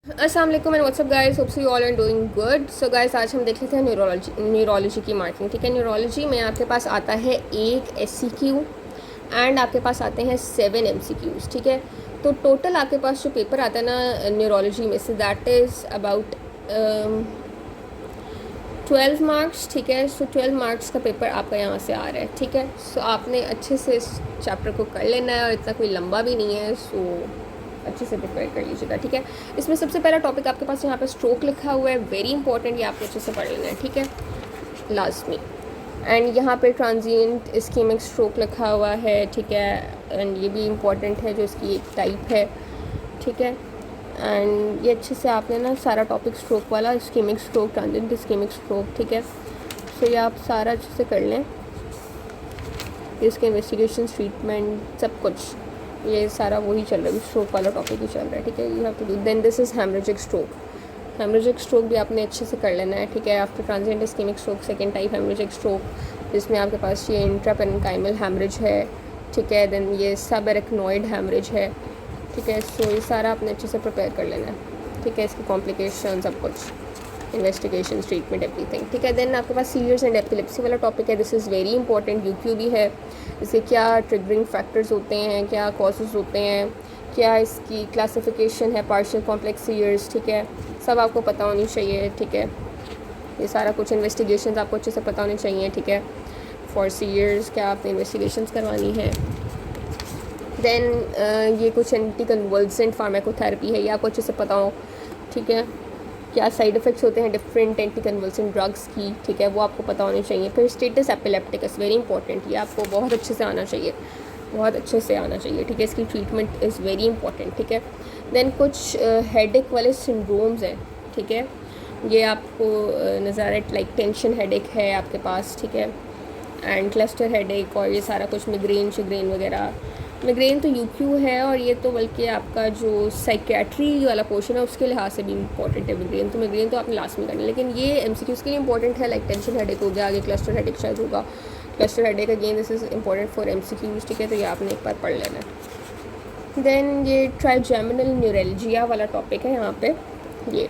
अस्सलाम वालेकुम and what's up guys, hope so you all are doing good. So guys, आज हम देख लेते हैं न्यूरोलॉजी की मार्किंग। ठीक है, न्यूरोलॉजी में आपके पास आता है एक एससीक्यू एंड आपके पास आते हैं 7 एमसीक्यूज़। ठीक है, तो टोटल आपके पास जो पेपर आता है ना न्यूरोलॉजी में से, दैट इज़ अबाउट 12 मार्क्स। ठीक है, सो 12 मार्क्स का पेपर आपका यहाँ से आ रहा है। ठीक है, सो आपने अच्छे से इस चैप्टर को कर लेना है और इतना कोई लंबा भी नहीं है, सो अच्छे से प्रिपेयर कर लीजिएगा। ठीक है, इसमें सबसे पहला टॉपिक आपके पास यहाँ पे स्ट्रोक लिखा हुआ है, वेरी इंपॉर्टेंट, ये आपको अच्छे से पढ़ लेना है। ठीक है, लास्ट में एंड यहाँ पे ट्रांजिएंट इस्कीमिक स्ट्रोक लिखा हुआ है। ठीक है, एंड ये भी इम्पॉर्टेंट है, जो इसकी एक टाइप है। ठीक है, एंड ये अच्छे से आपने ना सारा टॉपिक स्ट्रोक वाला, ischaemic stroke, transient ischaemic stroke, ठीक है, तो ये आप सारा अच्छे से कर लें। इसके इन्वेस्टिगेशन, ट्रीटमेंट, सब कुछ ये सारा वही चल रहा है, स्ट्रोक वाला टॉपिक ही चल रहा है। ठीक है, you have to do. Then this is haemorrhagic stroke. Haemorrhagic stroke भी आपने अच्छे से कर लेना है। ठीक है, after transient ischaemic stroke second type haemorrhagic stroke, जिसमें आपके पास ये इंट्रापेरेन्काइमल हेमरेज है। ठीक है, देन ये सब एरेक्नॉइड हेमरेज है। ठीक है, सो ये सारा आपने अच्छे से प्रिपेयर कर लेना है। ठीक है, इसकी कॉम्प्लिकेशन, सब कुछ, इन्वेस्टिगेशन, ट्रीटमेंट, एवरीथिंग। ठीक है, देन आपके पास सीवियर्स एंड एपिलेप्सी वाला टॉपिक है। This is very important, UQ भी है। इसके क्या ट्रिगरिंग फैक्टर्स होते हैं, क्या कॉजेज़ होते हैं, क्या इसकी क्लासिफिकेशन है, पार्शियल कॉम्प्लेक्स सीवियर्स। ठीक है, सब आपको पता होनी चाहिए। ठीक है, ये सारा कुछ इन्वेस्टिगेशंस आपको अच्छे से पता होने चाहिए। ठीक है, फॉर सीवियर्स क्या आपने इन्वेस्टिगेशंस करवानी है। देन ये कुछ एंटी कन्वल्सेंट फार्माकोथेरेपी है, ये आपको अच्छे से पता हो। ठीक है, क्या साइड इफ़ेक्ट्स होते हैं डिफरेंट एंटी कन्वल्सेंट ड्रग्स की। ठीक है, वो आपको पता होने चाहिए। फिर स्टेटस एपिलेप्टिकस, वेरी इंपॉर्टेंट, ये आपको बहुत अच्छे से आना चाहिए, बहुत अच्छे से आना चाहिए। ठीक है, इसकी ट्रीटमेंट इज़ वेरी इंपॉर्टेंट। ठीक है, देन कुछ हेडेक वाले सिंड्रोम्स हैं। ठीक है, ये आपको नज़र आ रहा है, लाइक टेंशन हेडेक है आपके पास। ठीक है, एंड क्लस्टर हेडेक, और ये सारा कुछ मिग्रेन शिग्रेन वगैरह। मिग्रेन तो यूक्यू है, और ये तो बल्कि आपका जो साइकेट्री वाला पोर्शन है उसके लिहाज से भी इंपॉर्टेंट है मिग्रेन। तो मिग्रेन तो आपने लास्ट में करना है, लेकिन ये एमसीक्यूज़ के लिए इंपॉर्टेंट है। लाइक टेंशन हेडेक हो गया, आगे क्लस्टर हेडेक शायद होगा। Cluster headache again this is important for MCQs. ठीक है, तो ये आपने एक बार पढ़ लेना है। देन ये ट्राइजेमिनल न्यूरैल्जिया वाला टॉपिक है यहाँ पे, ये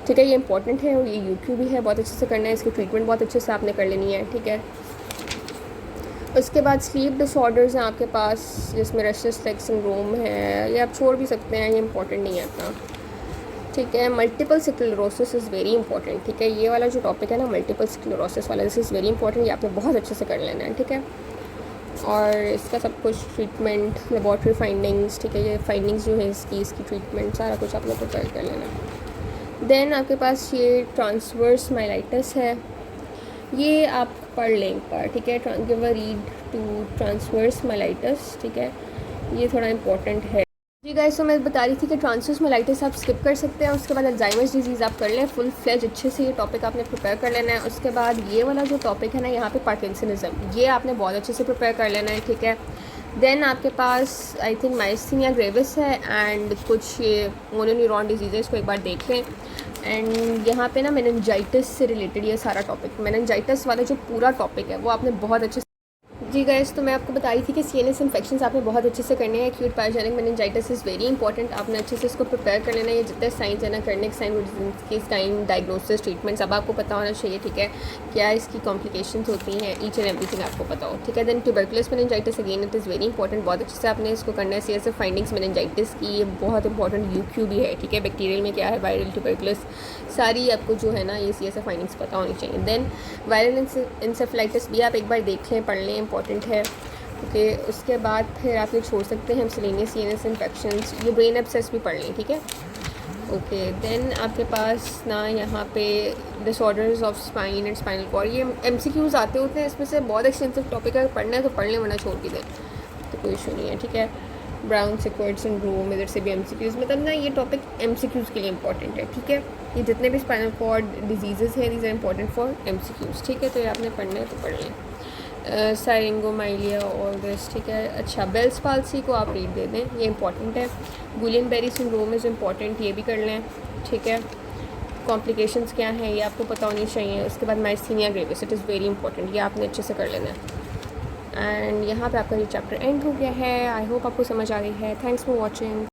ठीक है, ये इंपॉर्टेंट है और ये यूक्यू भी है, बहुत अच्छे से करना है। इसकी ट्रीटमेंट बहुत अच्छे से आपने कर लेनी है। ठीक है, उसके बाद स्लीप डिसऑर्डर्स हैं आपके पास, जिसमें रेस्टलेस लेग सिंड्रोम है, ये आप छोड़ भी सकते हैं, ये इंपॉर्टेंट नहीं है इतना। ठीक है, multiple sclerosis is very important. ठीक है, ये वाला जो टॉपिक है ना, मल्टीपल स्क्लेरोसिस वाला, दिस इज़ वेरी इंपॉर्टेंट, ये आपने बहुत अच्छे से कर लेना है। ठीक है, और इसका सब कुछ ट्रीटमेंट, लेबॉर्ट्री फाइंडिंग्स, ठीक है, ये फाइंडिंग्स जो है इसकी ट्रीटमेंट, सारा कुछ आपने प्रिपेयर कर लेना है। देन आपके पास ये ट्रांसवर्स माइलाइटिस है, ये आप पढ़ लें एक बार। ठीक है, give a read to transverse myelitis. ठीक है, ये थोड़ा इंपॉर्टेंट है। जी गाइस, तो मैं बता रही थी कि ट्रांसवर्स माइलाइटिस आप स्किप कर सकते हैं। उसके बाद अल्जाइमर्स डिजीज़ आप कर लें, फुल फ्लेज अच्छे से ये टॉपिक आपने प्रिपेयर कर लेना है। उसके बाद ये वाला जो टॉपिक है ना यहाँ पे, पार्किंसनिज्म, ये आपने बहुत अच्छे से प्रिपेयर कर लेना है। ठीक है, देन आपके पास आई थिंक माइस्थीनिया ग्रेविस है एंड कुछ ये मोनोन्यूरॉन डिजीज़ को एक बार देख लें। एंड यहाँ पे ना मेनिंजाइटिस से रिलेटेड ये सारा टॉपिक, मेनिंजाइटिस वाला जो पूरा टॉपिक है वो आपने बहुत अच्छे से। जी गाइस, तो मैं आपको बता रही थी कि सीएनएस इन्फेक्शंस आपने बहुत अच्छे से करने हैं। Acute pyrogenic meningitis is very important, आपने अच्छे से इसको प्रिपेयर कर लेना है। ये जितने साइंस है ना, करने के साइन, की साइन, डायग्नोसिस, ट्रीटमेंट, सब आपको पता होना चाहिए। ठीक है, क्या इसकी कॉम्प्लिकेशंस होती हैं, ईच एंड एवरीथिंग आपको पता हो। ठीक है, then tuberculous meningitis, again it is very important, बहुत अच्छे से आपने इसको करना है। सीएसएफ फाइंडिंग्स मेनिंजाइटिस की, ये बहुत इंपॉर्टेंट, यूक्यू भी है। ठीक है, बैक्टीरियल में क्या है, वायरल, ट्यूबरकुलस, सारी आपको जो है ना ये सीएसएफ फाइंडिंग्स पता होनी चाहिए। देन वायरल इंसेफेलाइटिस भी आप एक बार देख लें, पढ़ लें, इंपॉर्टेंट है। ओके, उसके बाद फिर आप ये छोड़ सकते हैं मिसलेनियस सीएनएस इन्फेक्शंस, ये ब्रेन एब्सेस भी पढ़ लें। ठीक है, ओके, देन आपके पास ना यहाँ पे disorders of spine and spinal cord, ये एमसीक्यूज़ आते होते हैं, इसमें से बहुत एक्सटेंसिव टॉपिक है, पढ़ना है तो पढ़ लें, वरना छोड़ भी दें, तो कोई इशू नहीं है। ठीक है, ब्राउन सिक्वर्ड सिंड्रोम, इधर से भी एमसीक्यूज़, मतलब ना ये टॉपिक एमसीक्यूज़ के लिए इंपॉर्टेंट है। ठीक है, ये जितने भी स्पाइनल कॉर्ड डिजीज़ हैं, these are important for MCQs. ठीक है, तो ये आपने पढ़ना है तो पढ़ लें। साइरिंगोमाइलिया और दिस। ठीक है, अच्छा, बेल्स पाल्सी को आप रीड दे दें, ये इंपॉर्टेंट है। गुलियन बेरी सिंड्रोम इज़ इंपॉर्टेंट, ये भी कर लें। ठीक है, कॉम्प्लिकेशंस क्या हैं ये आपको पता होनी चाहिए। उसके बाद myasthenia gravis, it is very important, ये आपने अच्छे से कर लेना है। एंड यहाँ पे आपका ये चैप्टर एंड हो गया है। आई होप आपको समझ आ गई है। Thanks for watching.